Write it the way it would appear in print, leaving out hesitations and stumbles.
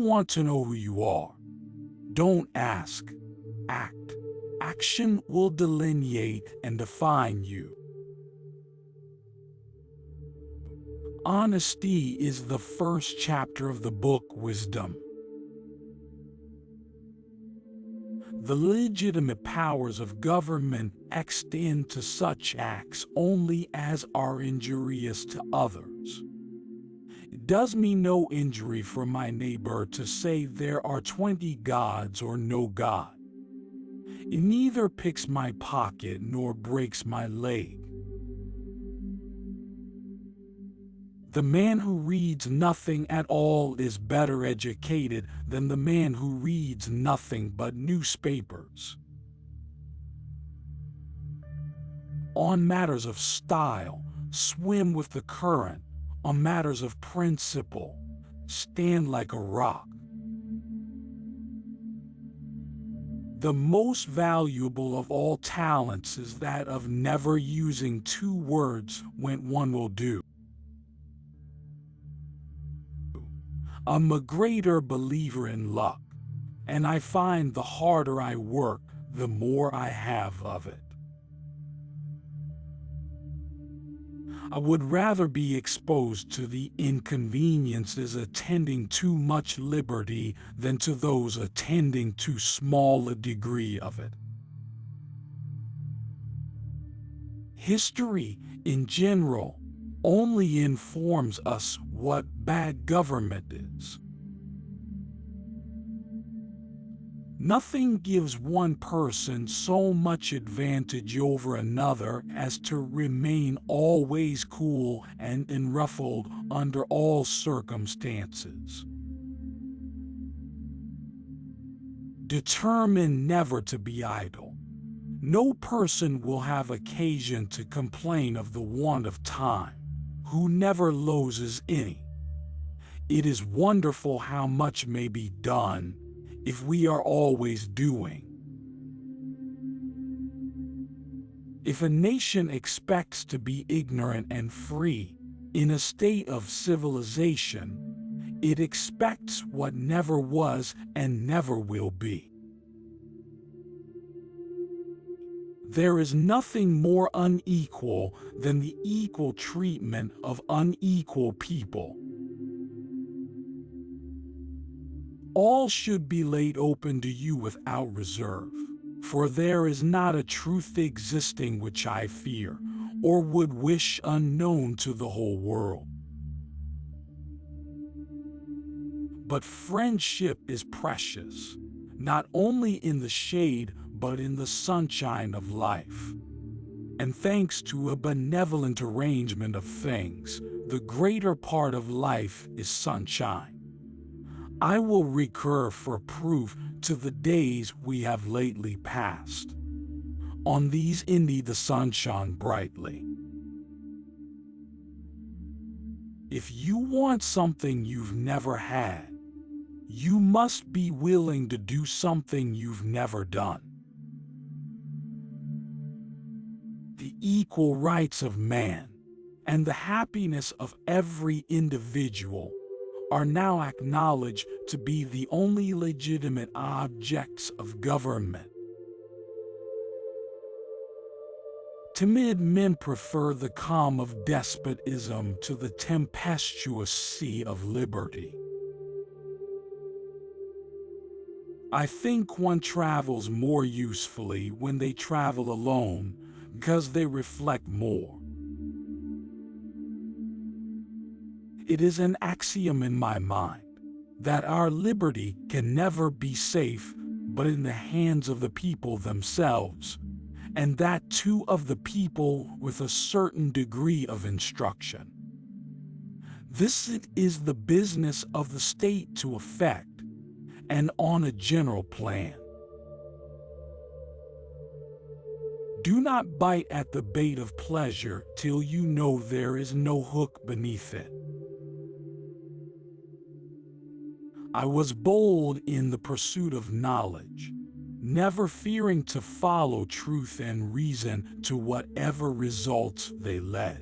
want to know who you are, don't ask, act. Action will delineate and define you. Honesty is the first chapter of the book Wisdom. The legitimate powers of government extend to such acts only as are injurious to others. It does me no injury for my neighbor to say there are 20 gods or no God. It neither picks my pocket nor breaks my leg. The man who reads nothing at all is better educated than the man who reads nothing but newspapers. On matters of style, swim with the current. On matters of principle, stand like a rock. The most valuable of all talents is that of never using two words when one will do. I'm a greater believer in luck, and I find the harder I work, the more I have of it. I would rather be exposed to the inconveniences attending too much liberty than to those attending too small a degree of it. History, in general, only informs us what bad government is. Nothing gives one person so much advantage over another as to remain always cool and unruffled under all circumstances. Determine never to be idle. No person will have occasion to complain of the want of time, who never loses any. It is wonderful how much may be done if we are always doing. If a nation expects to be ignorant and free in a state of civilization, it expects what never was and never will be. There is nothing more unequal than the equal treatment of unequal people. All should be laid open to you without reserve, for there is not a truth existing which I fear, or would wish unknown to the whole world. But friendship is precious, not only in the shade, but in the sunshine of life. And thanks to a benevolent arrangement of things, the greater part of life is sunshine. I will recur for proof to the days we have lately passed. On these indeed the sun shone brightly. If you want something you've never had, you must be willing to do something you've never done. The equal rights of man and the happiness of every individual are now acknowledged to be the only legitimate objects of government. Timid men prefer the calm of despotism to the tempestuous sea of liberty. I think one travels more usefully when they travel alone, because they reflect more. It is an axiom in my mind that our liberty can never be safe but in the hands of the people themselves, and that too of the people with a certain degree of instruction. This it is the business of the state to effect, and on a general plan. Do not bite at the bait of pleasure till you know there is no hook beneath it. I was bold in the pursuit of knowledge, never fearing to follow truth and reason to whatever results they led.